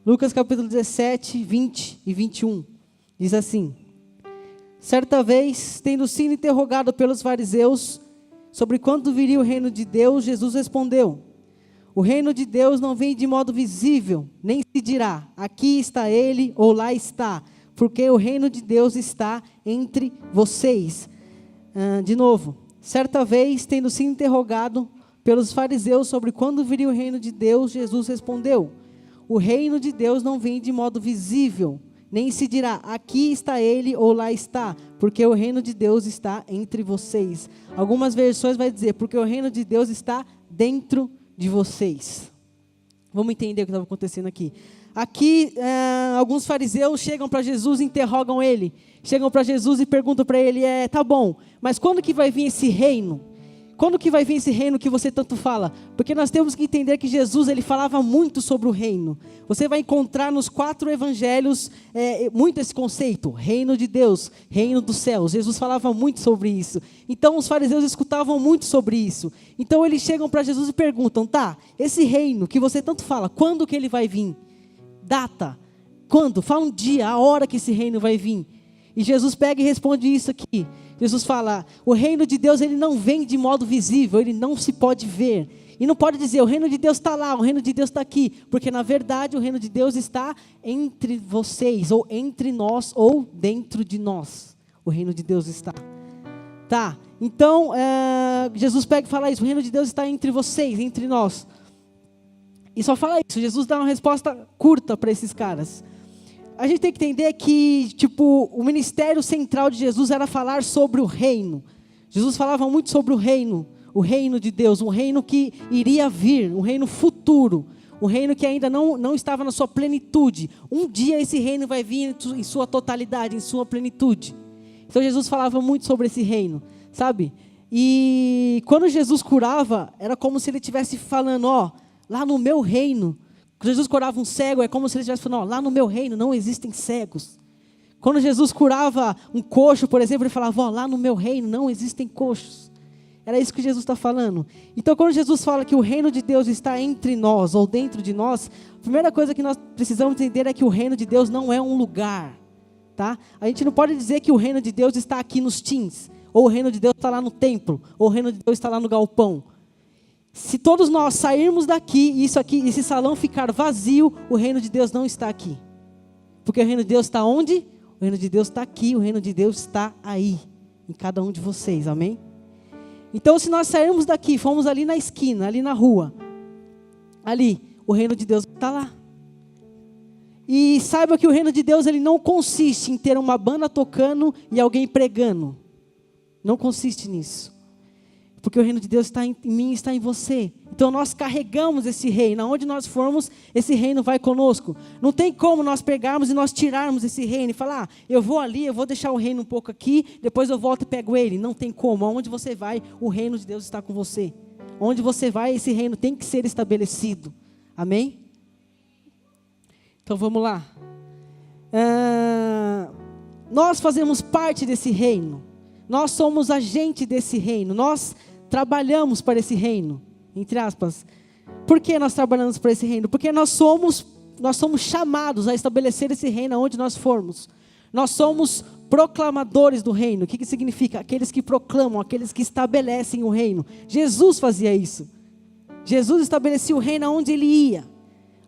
Lucas capítulo 17, 20 e 21. Diz assim: certa vez, tendo sido interrogado pelos fariseus sobre quando viria o reino de Deus, Jesus respondeu: o reino de Deus não vem de modo visível, nem se dirá, aqui está ele ou lá está, porque o reino de Deus está entre vocês. De novo, certa vez, tendo sido interrogado pelos fariseus sobre quando viria o reino de Deus, Jesus respondeu: o reino de Deus não vem de modo visível, nem se dirá, aqui está ele ou lá está, porque o reino de Deus está entre vocês. Algumas versões vai dizer, porque o reino de Deus está dentro de vocês. Vamos entender o que estava acontecendo aqui. Aqui, alguns fariseus chegam para Jesus e interrogam ele. Chegam para Jesus e perguntam para ele, tá bom, mas quando que vai vir esse reino? Quando que vai vir esse reino que você tanto fala? Porque nós temos que entender que Jesus, ele falava muito sobre o reino. Você vai encontrar nos 4 evangelhos muito esse conceito, reino de Deus, reino dos céus. Jesus falava muito sobre isso. Então os fariseus escutavam muito sobre isso. Então eles chegam para Jesus e perguntam, esse reino que você tanto fala, quando que ele vai vir? Data, quando? Fala um dia, a hora que esse reino vai vir. E Jesus pega e responde isso aqui. Jesus fala, o reino de Deus ele não vem de modo visível, ele não se pode ver. E não pode dizer, o reino de Deus está lá, o reino de Deus está aqui. Porque na verdade o reino de Deus está entre vocês, ou entre nós, ou dentro de nós. O reino de Deus está. Então Jesus pega e fala isso, o reino de Deus está entre vocês, entre nós. E só fala isso, Jesus dá uma resposta curta para esses caras. A gente tem que entender que, o ministério central de Jesus era falar sobre o reino. Jesus falava muito sobre o reino de Deus, um reino que iria vir, um reino futuro, um reino que ainda não estava na sua plenitude. Um dia esse reino vai vir em sua totalidade, em sua plenitude. Então Jesus falava muito sobre esse reino, sabe? E quando Jesus curava, era como se ele estivesse falando, lá no meu reino. Jesus curava um cego, é como se ele estivesse falando, lá no meu reino não existem cegos. Quando Jesus curava um coxo, por exemplo, ele falava, lá no meu reino não existem coxos. Era isso que Jesus está falando. Então quando Jesus fala que o reino de Deus está entre nós, ou dentro de nós, a primeira coisa que nós precisamos entender é que o reino de Deus não é um lugar. A gente não pode dizer que o reino de Deus está aqui nos teens, ou o reino de Deus está lá no templo, ou o reino de Deus está lá no galpão. Se todos nós sairmos daqui, e esse salão ficar vazio, o reino de Deus não está aqui. Porque o reino de Deus está onde? O reino de Deus está aqui, o reino de Deus está aí, em cada um de vocês, amém? Então se nós sairmos daqui, fomos ali na esquina, ali na rua, ali, o reino de Deus está lá. E saiba que o reino de Deus ele não consiste em ter uma banda tocando e alguém pregando. Não consiste nisso. Porque o reino de Deus está em mim e está em você. Então nós carregamos esse reino. Aonde nós formos, esse reino vai conosco. Não tem como nós pegarmos e nós tirarmos esse reino e falar, eu vou ali, eu vou deixar o reino um pouco aqui, depois eu volto e pego ele. Não tem como. Aonde você vai, o reino de Deus está com você. Onde você vai, esse reino tem que ser estabelecido. Amém? Então vamos lá. Nós fazemos parte desse reino. Nós somos agente desse reino. Nós trabalhamos para esse reino, entre aspas. Por que nós trabalhamos para esse reino? Porque nós somos chamados a estabelecer esse reino aonde nós formos. Nós somos proclamadores do reino. O que significa? Aqueles que proclamam, aqueles que estabelecem o reino. Jesus fazia isso. Jesus estabelecia o reino aonde ele ia.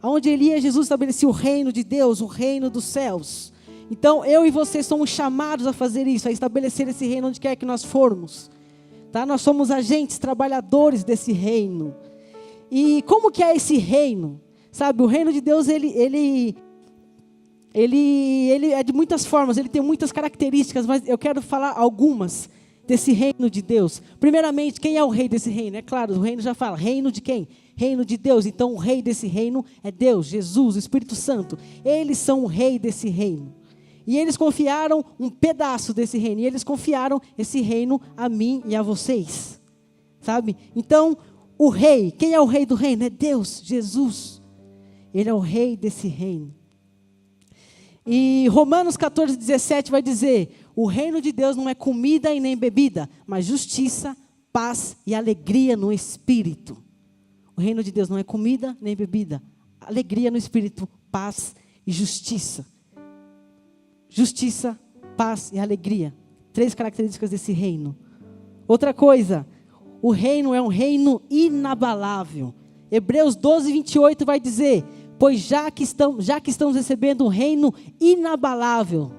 Aonde ele ia, Jesus estabelecia o reino de Deus, o reino dos céus. Então, eu e você somos chamados a fazer isso, a estabelecer esse reino onde quer que nós formos. Nós somos agentes, trabalhadores desse reino. E como que é esse reino? Sabe, o reino de Deus, ele é de muitas formas, ele tem muitas características, mas eu quero falar algumas desse reino de Deus. Primeiramente, quem é o rei desse reino? É claro, o reino já fala, reino de quem? Reino de Deus. Então, o rei desse reino é Deus, Jesus, o Espírito Santo. Eles são o rei desse reino. E eles confiaram um pedaço desse reino. E eles confiaram esse reino a mim e a vocês. Sabe? Então, o rei, quem é o rei do reino? É Deus, Jesus. Ele é o rei desse reino. E Romanos 14:17 vai dizer, o reino de Deus não é comida e nem bebida, mas justiça, paz e alegria no Espírito. O reino de Deus não é comida nem bebida, alegria no Espírito, paz e justiça. Justiça, paz e alegria. 3 características desse reino. Outra coisa, o reino é um reino inabalável. Hebreus 12, 28 vai dizer: pois já que estamos recebendo um reino inabalável,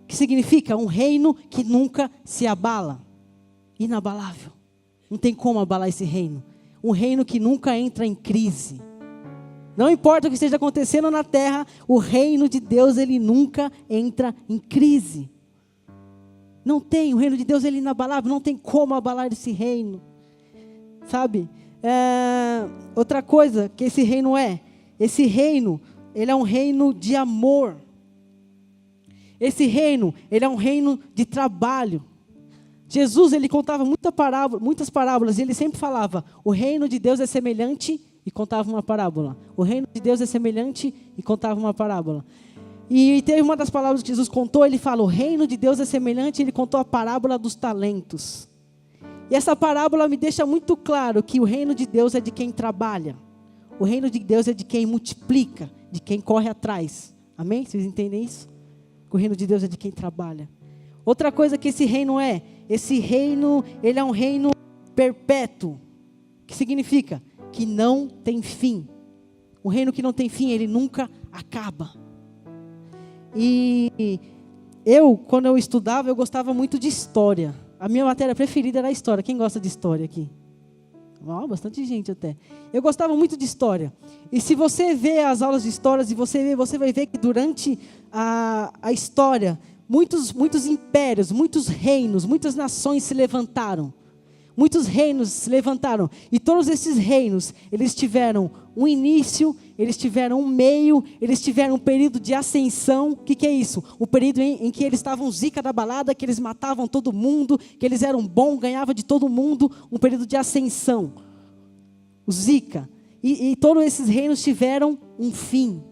que significa um reino que nunca se abala. Inabalável. Não tem como abalar esse reino. Um reino que nunca entra em crise. Não importa o que esteja acontecendo na terra, o reino de Deus, ele nunca entra em crise. Não tem, o reino de Deus, ele é inabalável, não tem como abalar esse reino. Sabe? Outra coisa que esse reino ele é um reino de amor. Esse reino, ele é um reino de trabalho. Jesus, ele contava muitas parábolas, e ele sempre falava: o reino de Deus é semelhante, e contava uma parábola. O reino de Deus é semelhante, e contava uma parábola. E teve uma das palavras que Jesus contou, ele fala: o reino de Deus é semelhante, ele contou a parábola dos talentos. E essa parábola me deixa muito claro que o reino de Deus é de quem trabalha. O reino de Deus é de quem multiplica, de quem corre atrás. Amém? Vocês entendem isso? O reino de Deus é de quem trabalha. Outra coisa que esse reino ele é um reino perpétuo. Que significa? Que não tem fim. O reino que não tem fim, ele nunca acaba. E quando eu estudava, eu gostava muito de história. A minha matéria preferida era a história. Quem gosta de história aqui? Bastante gente até. Eu gostava muito de história. E se você vê as aulas de história, você vai ver que durante a história, muitos impérios, muitos reinos, muitas nações se levantaram. Muitos reinos se levantaram. E todos esses reinos, eles tiveram um início, eles tiveram um meio, eles tiveram um período de ascensão. O que é isso? O período em que eles estavam zica da balada, que eles matavam todo mundo, que eles eram bons, ganhavam de todo mundo. Um período de ascensão. O zica. E todos esses reinos tiveram um fim.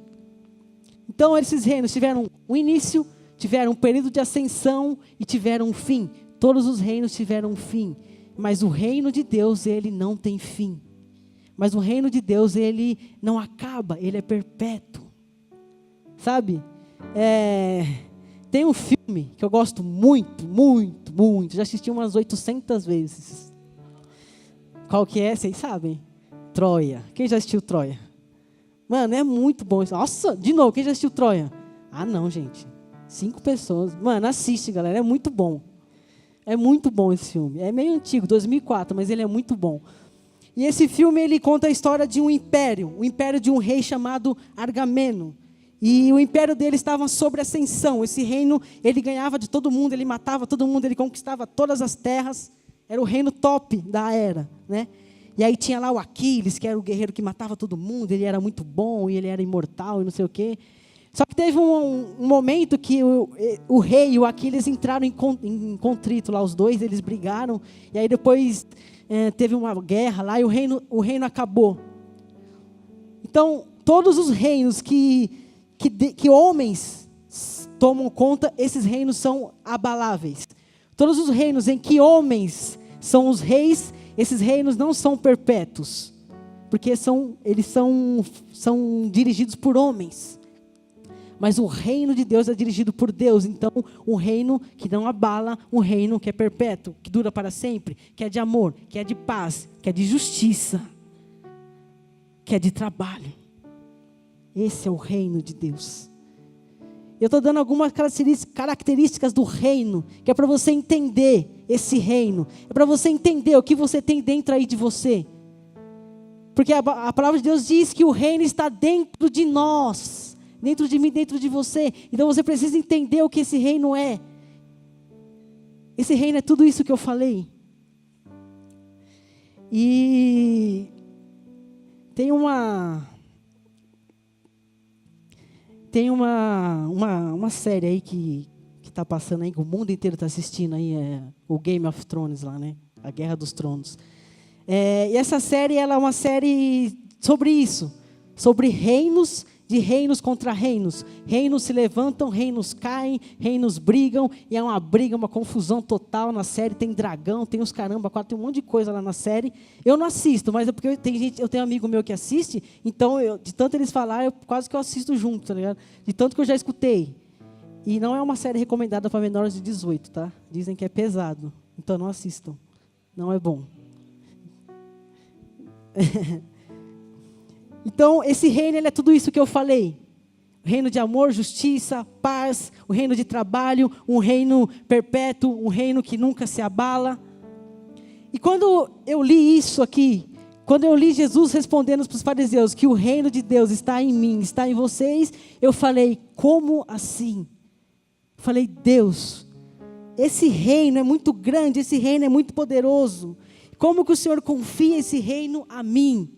Então, esses reinos tiveram um início, tiveram um período de ascensão e tiveram um fim. Todos os reinos tiveram um fim. Mas o reino de Deus, ele não tem fim. Mas o reino de Deus, ele não acaba, ele é perpétuo. Sabe? Tem um filme que eu gosto muito, muito, muito. Já assisti umas 800 vezes. Qual que é? Vocês sabem? Troia. Quem já assistiu Troia? Mano, é muito bom. Nossa, de novo, quem já assistiu Troia? Ah, não, gente. 5 pessoas. Mano, assiste, galera, é muito bom. É muito bom esse filme. É meio antigo, 2004, mas ele é muito bom. E esse filme, ele conta a história de um império. O império de um rei chamado Agamemnon. E o império dele estava sob ascensão. Esse reino, ele ganhava de todo mundo, ele matava todo mundo, ele conquistava todas as terras. Era o reino top da era, né? E aí tinha lá o Aquiles, que era o guerreiro que matava todo mundo. Ele era muito bom e ele era imortal e não sei o quê. Só que teve um momento que o rei e o Aquiles entraram em contrito lá, os dois, eles brigaram, e aí depois teve uma guerra lá e o reino acabou. Então, todos os reinos que homens tomam conta, esses reinos são abaláveis. Todos os reinos em que homens são os reis, esses reinos não são perpétuos, porque eles são dirigidos por homens. Mas o reino de Deus é dirigido por Deus. Então, um reino que não abala, um reino que é perpétuo, que dura para sempre, que é de amor, que é de paz, que é de justiça, que é de trabalho. Esse é o reino de Deus. Eu estou dando algumas características do reino, que é para você entender esse reino. É para você entender o que você tem dentro aí de você. Porque a palavra de Deus diz que o reino está dentro de nós. Dentro de mim, dentro de você. Então você precisa entender o que esse reino é. Esse reino é tudo isso que eu falei. E tem uma série aí que está passando aí, que o mundo inteiro está assistindo aí, o Game of Thrones lá, né? A Guerra dos Tronos. E essa série, ela é uma série sobre isso. Sobre reinos de reinos contra reinos. Reinos se levantam, reinos caem, reinos brigam, e é uma briga, uma confusão total na série. Tem dragão, tem os caramba, tem um monte de coisa lá na série. Eu não assisto, mas é porque eu tenho um amigo meu que assiste, então de tanto eles falarem, quase que eu assisto junto, tá ligado? De tanto que eu já escutei. E não é uma série recomendada para menores de 18, tá? Dizem que é pesado, então não assistam. Não é bom. Então, esse reino, ele é tudo isso que eu falei. O reino de amor, justiça, paz, o reino de trabalho, um reino perpétuo, um reino que nunca se abala. E quando eu li isso aqui, quando eu li Jesus respondendo para os fariseus que o reino de Deus está em mim, está em vocês, eu falei, como assim? Eu falei, Deus, esse reino é muito grande, esse reino é muito poderoso. Como que o Senhor confia esse reino a mim?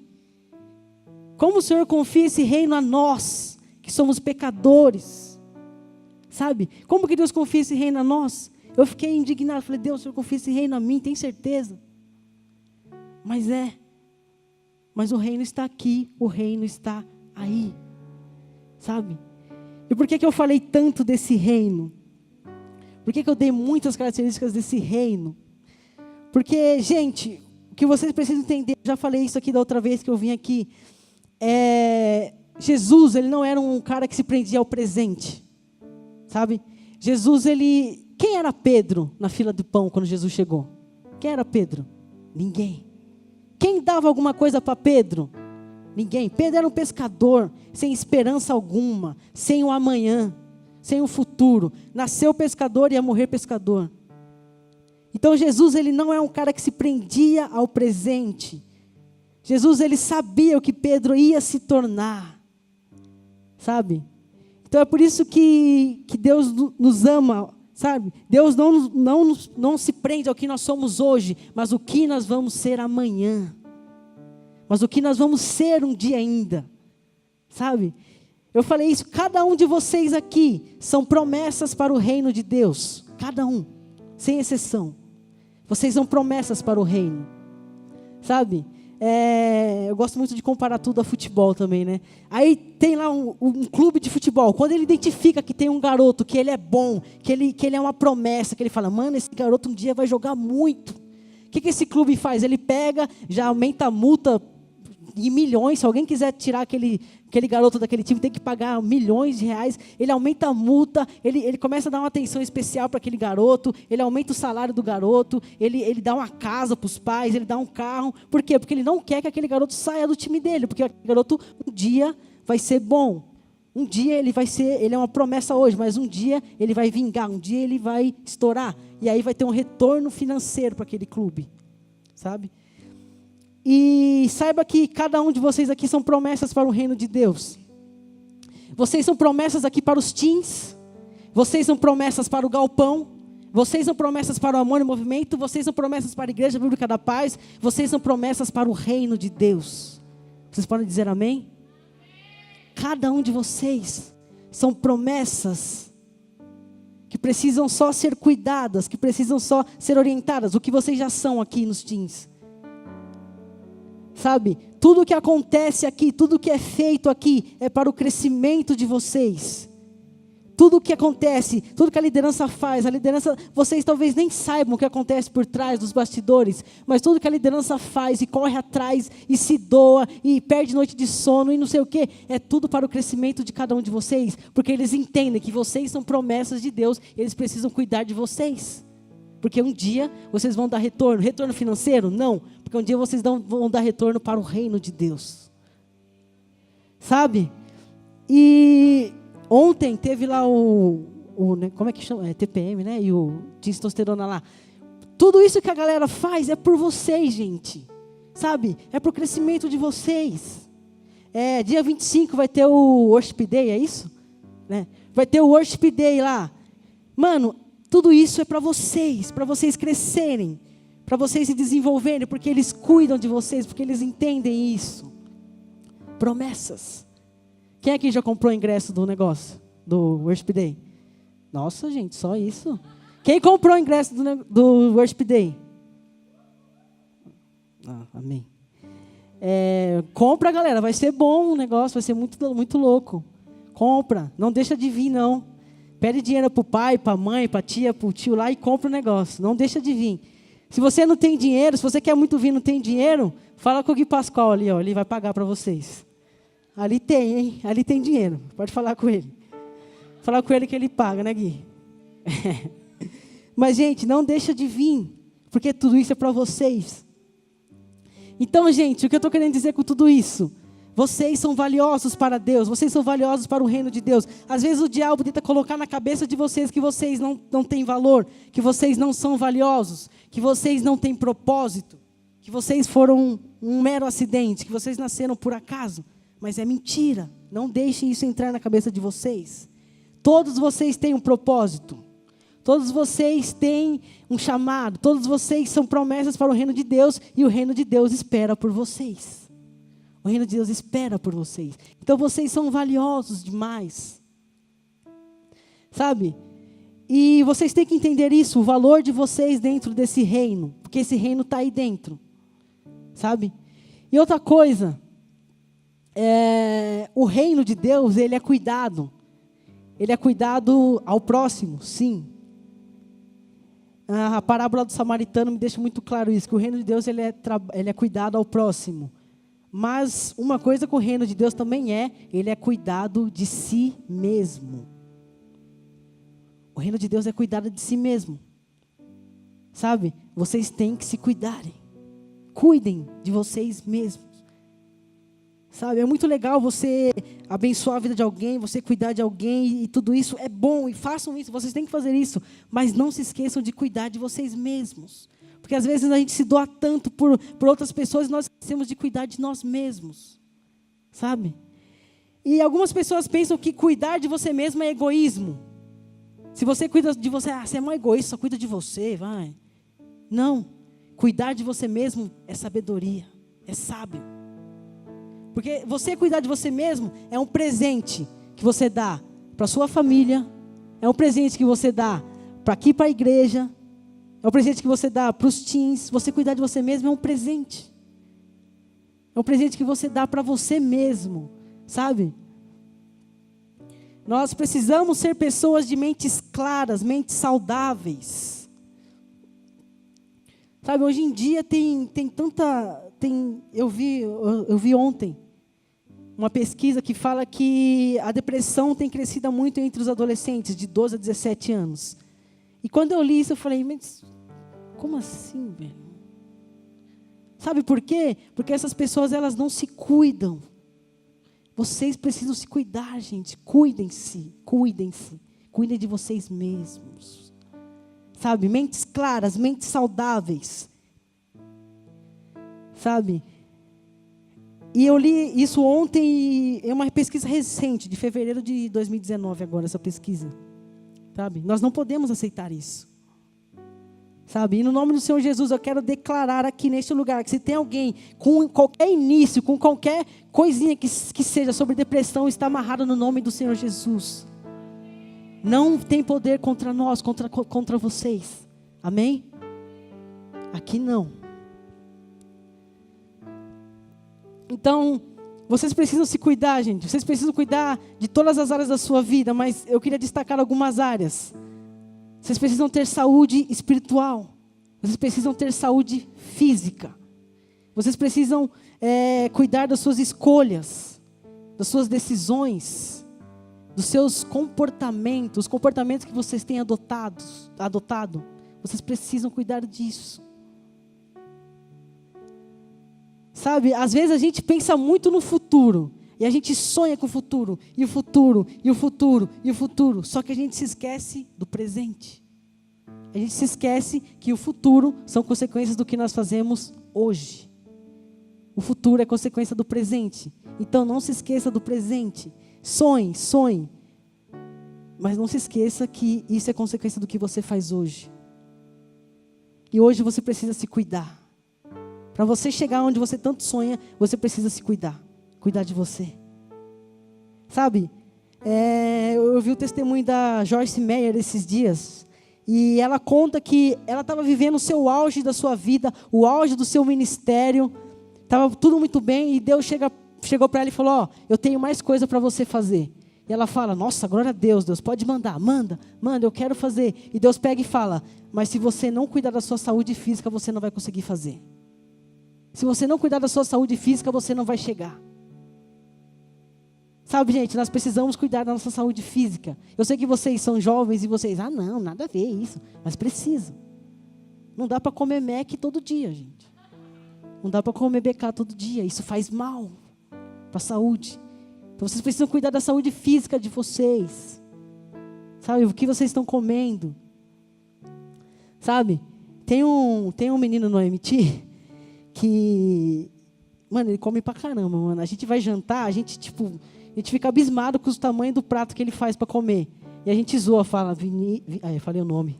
Como o Senhor confia esse reino a nós, que somos pecadores? Sabe? Como que Deus confia esse reino a nós? Eu fiquei indignado, falei, Deus, o Senhor confia esse reino a mim, tem certeza? Mas o reino está aqui, o reino está aí, sabe? E por que eu falei tanto desse reino? Por que eu dei muitas características desse reino? Porque, gente, o que vocês precisam entender, eu já falei isso aqui da outra vez que eu vim aqui, Jesus, ele não era um cara que se prendia ao presente, sabe? Jesus, quem era Pedro na fila do pão quando Jesus chegou? Quem era Pedro? Ninguém. Quem dava alguma coisa para Pedro? Ninguém. Pedro era um pescador, sem esperança alguma, sem o amanhã, sem o futuro. Nasceu pescador e ia morrer pescador. Então Jesus, ele não é um cara que se prendia ao presente. Jesus, ele sabia o que Pedro ia se tornar, sabe? Então é por isso que Deus nos ama, sabe? Deus não se prende ao que nós somos hoje, mas o que nós vamos ser amanhã. Mas o que nós vamos ser um dia ainda, sabe? Eu falei isso, cada um de vocês aqui são promessas para o reino de Deus, cada um, sem exceção. Vocês são promessas para o reino, sabe? Eu gosto muito de comparar tudo a futebol também, né? Aí tem lá um clube de futebol, quando ele identifica que tem um garoto, que ele é bom, que ele é uma promessa, que ele fala, mano, esse garoto um dia vai jogar muito. O que esse clube faz? Ele pega, já aumenta a multa em milhões, se alguém quiser tirar aquele garoto daquele time, tem que pagar milhões de reais, ele aumenta a multa, ele começa a dar uma atenção especial para aquele garoto, ele aumenta o salário do garoto, ele dá uma casa para os pais, ele dá um carro, por quê? Porque ele não quer que aquele garoto saia do time dele, porque aquele garoto um dia vai ser bom, um dia ele é uma promessa hoje, mas um dia ele vai vingar, um dia ele vai estourar, e aí vai ter um retorno financeiro para aquele clube, sabe? E saiba que cada um de vocês aqui são promessas para o reino de Deus. Vocês são promessas aqui para os teens. Vocês são promessas para o galpão. Vocês são promessas para o amor e movimento. Vocês são promessas para a Igreja Bíblica da Paz. Vocês são promessas para o reino de Deus. Vocês podem dizer amém? Cada um de vocês são promessas que precisam só ser cuidadas, que precisam só ser orientadas. O que vocês já são aqui nos teens. Sabe, tudo que acontece aqui, tudo que é feito aqui, é para o crescimento de vocês. Tudo que acontece, tudo que a liderança faz, vocês talvez nem saibam o que acontece por trás dos bastidores, mas tudo que a liderança faz e corre atrás e se doa e perde noite de sono e não sei o que, é tudo para o crescimento de cada um de vocês, porque eles entendem que vocês são promessas de Deus, e eles precisam cuidar de vocês. Porque um dia vocês vão dar retorno. Retorno financeiro? Não. Porque um dia vocês vão dar retorno para o reino de Deus. Sabe? E ontem teve lá como é que chama? TPM, né? E o testosterona lá. Tudo isso que a galera faz é por vocês, gente. Sabe? É para o crescimento de vocês. Dia 25 vai ter o Worship Day, é isso? Né? Vai ter o Worship Day lá. Mano, tudo isso é para vocês crescerem, para vocês se desenvolverem, porque eles cuidam de vocês, porque eles entendem isso. Promessas. Quem aqui já comprou o ingresso do negócio, do Worship Day? Nossa, gente, só isso. Quem comprou o ingresso do Worship Day? Amém. Compra, galera, vai ser bom o negócio, vai ser muito, muito louco. Compra, não deixa de vir, não. Pede dinheiro para o pai, para a mãe, para a tia, para o tio lá e compra o negócio. Não deixa de vir. Se você não tem dinheiro, se você quer muito vir e não tem dinheiro, fala com o Gui Pascoal ali, ó, ele vai pagar para vocês. Ali tem, hein? Ali tem dinheiro. Pode falar com ele. Falar com ele que ele paga, né, Gui? Mas, gente, não deixa de vir, porque tudo isso é para vocês. Então, gente, o que eu estou querendo dizer com tudo isso? Vocês são valiosos para Deus, vocês são valiosos para o reino de Deus. Às vezes o diabo tenta colocar na cabeça de vocês que vocês não têm valor, que vocês não são valiosos, que vocês não têm propósito, que vocês foram um mero acidente, que vocês nasceram por acaso. Mas é mentira, não deixem isso entrar na cabeça de vocês. Todos vocês têm um propósito, todos vocês têm um chamado, todos vocês são promessas para o reino de Deus e o reino de Deus espera por vocês. O reino de Deus espera por vocês. Então vocês são valiosos demais. Sabe? E vocês têm que entender isso, o valor de vocês dentro desse reino. Porque esse reino está aí dentro. Sabe? E outra coisa, o reino de Deus, ele é cuidado. Ele é cuidado ao próximo, sim. A parábola do samaritano me deixa muito claro isso, que o reino de Deus ele é cuidado ao próximo. Mas uma coisa com o reino de Deus também ele é cuidado de si mesmo. O reino de Deus é cuidado de si mesmo. Sabe? Vocês têm que se cuidarem. Cuidem de vocês mesmos. Sabe? É muito legal você abençoar a vida de alguém, você cuidar de alguém e tudo isso é bom. E façam isso, vocês têm que fazer isso. Mas não se esqueçam de cuidar de vocês mesmos. Porque às vezes a gente se doa tanto por outras pessoas e nós esquecemos de cuidar de nós mesmos. Sabe? E algumas pessoas pensam que cuidar de você mesmo é egoísmo. Se você cuida de você, você é um egoísta, só cuida de você, vai. Não. Cuidar de você mesmo é sabedoria, é sábio. Porque você cuidar de você mesmo é um presente que você dá para a sua família, é um presente que você dá para aqui para a igreja, é um presente que você dá para os teens. Você cuidar de você mesmo é um presente. É um presente que você dá para você mesmo, sabe? Nós precisamos ser pessoas de mentes claras, mentes saudáveis. Sabe, hoje em dia tem tanta... Eu vi ontem uma pesquisa que fala que a depressão tem crescido muito entre os adolescentes de 12 a 17 anos. E quando eu li isso, eu falei, mas como assim, velho? Sabe por quê? Porque essas pessoas, elas não se cuidam. Vocês precisam se cuidar, gente. Cuidem-se. Cuidem de vocês mesmos. Sabe? Mentes claras, mentes saudáveis. Sabe? E eu li isso ontem, e é uma pesquisa recente, de fevereiro de 2019 agora, essa pesquisa. Sabe? Nós não podemos aceitar isso. Sabe? E no nome do Senhor Jesus, eu quero declarar aqui neste lugar, que se tem alguém com qualquer início, com qualquer coisinha que seja sobre depressão, está amarrado no nome do Senhor Jesus. Não tem poder contra nós, contra vocês. Amém? Aqui não. Então, vocês precisam se cuidar, gente. Vocês precisam cuidar de todas as áreas da sua vida, mas eu queria destacar algumas áreas. Vocês precisam ter saúde espiritual. Vocês precisam ter saúde física. Vocês precisam cuidar das suas escolhas, das suas decisões, dos seus comportamentos, os comportamentos que vocês têm adotado. Vocês precisam cuidar disso. Sabe, às vezes a gente pensa muito no futuro. E a gente sonha com o futuro, e o futuro, e o futuro, e o futuro. Só que a gente se esquece do presente. A gente se esquece que o futuro são consequências do que nós fazemos hoje. O futuro é consequência do presente. Então não se esqueça do presente. Sonhe. Mas não se esqueça que isso é consequência do que você faz hoje. E hoje você precisa se cuidar. Para você chegar onde você tanto sonha, você precisa se cuidar. Cuidar de você. Sabe? Eu vi o testemunho da Joyce Meyer esses dias. E ela conta que ela estava vivendo o seu auge da sua vida, o auge do seu ministério. estava tudo muito bem, e Deus chegou para ela e falou, ó, eu tenho mais coisa para você fazer. E ela fala, nossa, glória a Deus, Deus, pode mandar, manda, eu quero fazer. E Deus pega e fala, mas se você não cuidar da sua saúde física, você não vai conseguir fazer. Se você não cuidar da sua saúde física, você não vai chegar. Sabe, gente, nós precisamos cuidar da nossa saúde física. Eu sei que vocês são jovens e vocês, não, nada a ver isso, mas precisam. Não dá para comer Mac todo dia, gente. Não dá para comer BK todo dia, isso faz mal para a saúde. Então vocês precisam cuidar da saúde física de vocês. Sabe, o que vocês estão comendo. Sabe, tem um menino no MT que, mano, ele come pra caramba, mano. A gente vai jantar, a gente fica abismado com o tamanho do prato que ele faz para comer. E a gente zoa, fala, eu falei o nome.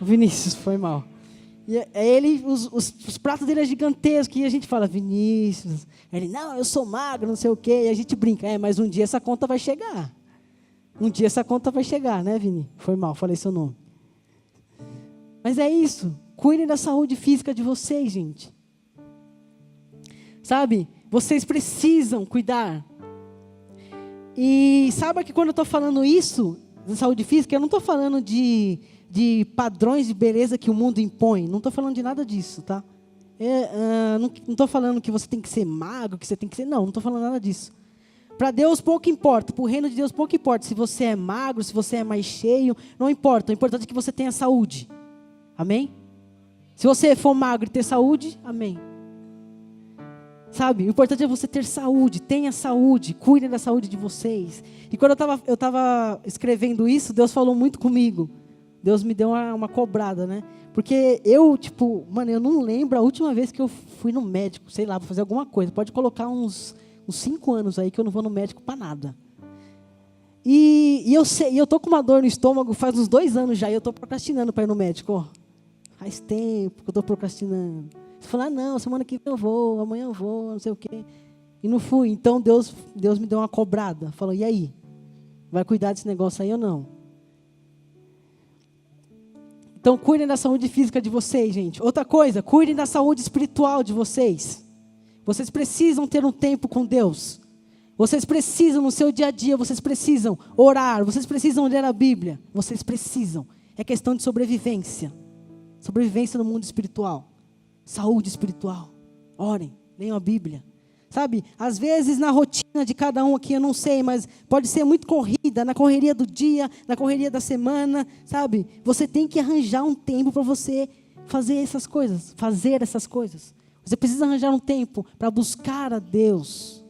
Vinícius, foi mal. E ele, os pratos dele é gigantesco, e a gente fala, Vinícius. Ele, não, eu sou magro, não sei o quê. E a gente brinca, mas um dia essa conta vai chegar. Um dia essa conta vai chegar, né, Vini? Foi mal, falei seu nome. Mas é isso. Cuidem da saúde física de vocês, gente. Sabe? Vocês precisam cuidar. E sabe que quando eu estou falando isso, da saúde física, eu não estou falando de padrões de beleza que o mundo impõe. Não estou falando de nada disso, tá? Não estou falando que você tem que ser magro, que você tem que ser... Não estou falando nada disso. Para Deus pouco importa, para o reino de Deus pouco importa. Se você é magro, se você é mais cheio, não importa. O importante é que você tenha saúde. Amém? Se você for magro e ter saúde, amém. Sabe, o importante é você ter saúde, tenha saúde, cuidem da saúde de vocês. E quando eu estava escrevendo isso, Deus falou muito comigo. Deus me deu uma cobrada, né? Porque eu não lembro a última vez que eu fui no médico, sei lá, para fazer alguma coisa. Pode colocar uns 5 anos aí que eu não vou no médico para nada. E eu tô com uma dor no estômago faz uns 2 anos já, e eu tô procrastinando para ir no médico, ó. Faz tempo que eu tô procrastinando. Você fala, não, semana que vem eu vou, amanhã eu vou, não sei o quê. E não fui. Então Deus me deu uma cobrada. Falou, e aí? Vai cuidar desse negócio aí ou não? Então cuidem da saúde física de vocês, gente. Outra coisa, cuidem da saúde espiritual de vocês. Vocês precisam ter um tempo com Deus. Vocês precisam, no seu dia a dia, vocês precisam orar, vocês precisam ler a Bíblia. Vocês precisam. É questão de sobrevivência. Sobrevivência no mundo espiritual. Saúde espiritual. Orem, leiam a Bíblia. Sabe, às vezes na rotina de cada um aqui, eu não sei, mas pode ser muito corrida, na correria do dia, na correria da semana, sabe? Você tem que arranjar um tempo para você fazer essas coisas. Você precisa arranjar um tempo para buscar a Deus,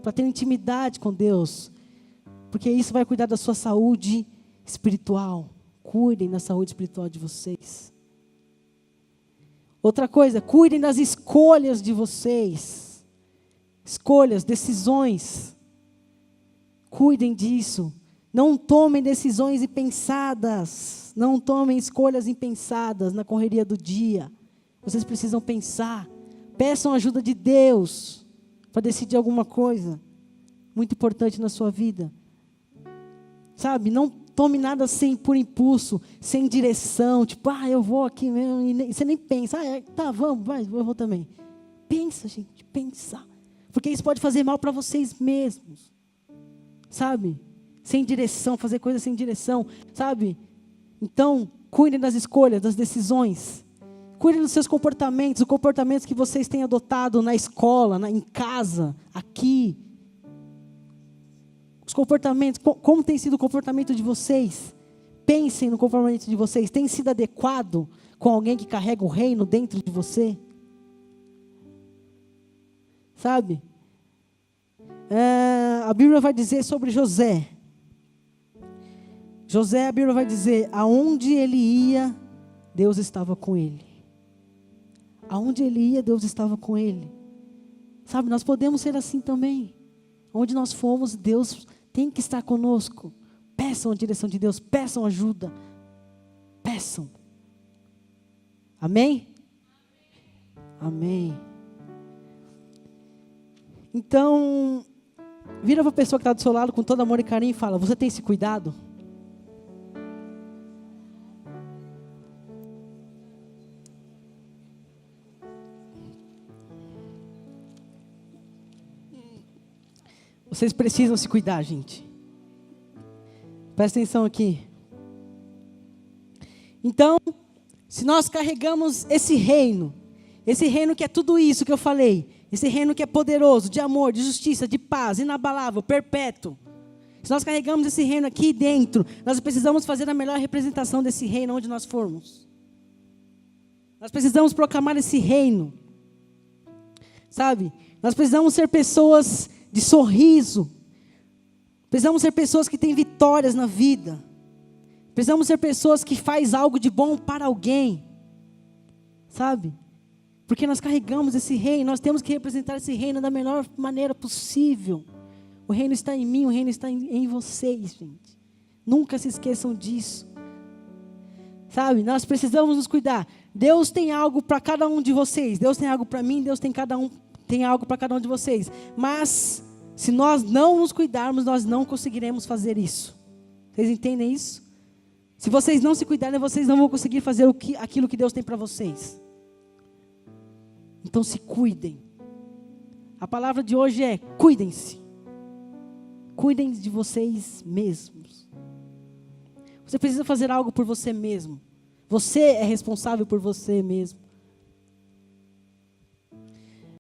para ter intimidade com Deus, porque isso vai cuidar da sua saúde espiritual. Cuidem da saúde espiritual de vocês. Outra coisa, cuidem das escolhas de vocês. Escolhas, decisões. Cuidem disso. Não tomem decisões impensadas. Não tomem escolhas impensadas na correria do dia. Vocês precisam pensar. Peçam a ajuda de Deus para decidir alguma coisa muito importante na sua vida. Sabe, não tome nada assim por impulso, sem direção, eu vou aqui mesmo, e você nem pensa, tá, vamos, vai, eu vou também. Pensa, gente, pensa. Porque isso pode fazer mal para vocês mesmos. Sabe? Sem direção, fazer coisas sem direção, sabe? Então, cuidem das escolhas, das decisões. Cuidem dos seus comportamentos, os comportamentos que vocês têm adotado na escola, em casa, aqui. Os comportamentos, como tem sido o comportamento de vocês? Pensem no comportamento de vocês. Tem sido adequado com alguém que carrega o reino dentro de você? Sabe? A Bíblia vai dizer sobre José. A Bíblia vai dizer, aonde ele ia, Deus estava com ele. Aonde ele ia, Deus estava com ele. Sabe, nós podemos ser assim também. Onde nós formos, Deus tem que estar conosco. Peçam a direção de Deus, peçam ajuda. Peçam. Amém? Amém. Então, vira para a pessoa que está do seu lado com todo amor e carinho e fala, você tem esse cuidado? Vocês precisam se cuidar, gente. Presta atenção aqui. Então, se nós carregamos esse reino que é tudo isso que eu falei, esse reino que é poderoso, de amor, de justiça, de paz, inabalável, perpétuo. Se nós carregamos esse reino aqui dentro, nós precisamos fazer a melhor representação desse reino onde nós formos. Nós precisamos proclamar esse reino. Sabe? Nós precisamos ser pessoas de sorriso. Precisamos ser pessoas que têm vitórias na vida. Precisamos ser pessoas que faz algo de bom para alguém. Sabe? Porque nós carregamos esse reino, nós temos que representar esse reino da melhor maneira possível. O reino está em mim, o reino está em vocês, gente. Nunca se esqueçam disso. Sabe? Nós precisamos nos cuidar. Deus tem algo para cada um de vocês. Deus tem algo para mim, Deus tem algo para cada um de vocês. Mas, se nós não nos cuidarmos, nós não conseguiremos fazer isso. Vocês entendem isso? Se vocês não se cuidarem, vocês não vão conseguir fazer aquilo que Deus tem para vocês. Então se cuidem. A palavra de hoje é: cuidem-se. Cuidem de vocês mesmos. Você precisa fazer algo por você mesmo. Você é responsável por você mesmo.